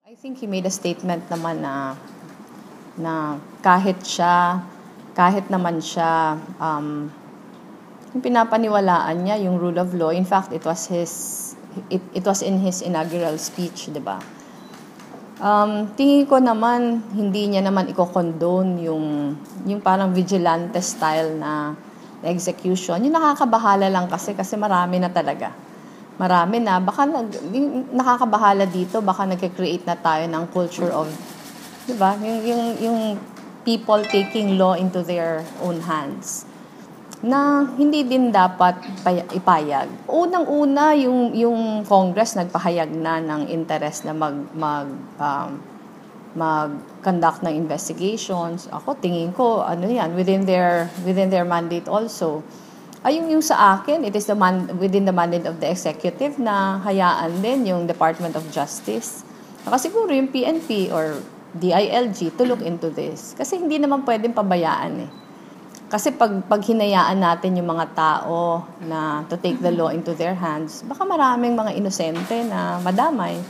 I think he made a statement naman na kahit naman siya yung pinapaniwalaan niya yung rule of law. In fact, it was in his inaugural speech, 'di ba? Tingin ko naman hindi niya naman i-condone yung parang vigilante style na execution. Yung nakakabahala lang kasi marami na talaga. Marami na, baka nakakabahala dito, baka nagke-create na tayo ng culture of, 'di ba? Yung people taking law into their own hands na hindi din dapat ipayag. Unang-una yung Congress nagpahayag na ng interest na mag-conduct ng investigations. Ako tingin ko yan within their mandate also. Yung sa akin, it is within the mandate of the executive na hayaan din yung Department of Justice. Siguro yung PNP or DILG to look into this. Kasi hindi naman pwedeng pabayaan eh. Kasi pag hinayaan natin yung mga tao na to take the law into their hands, baka maraming mga inosente na madamay.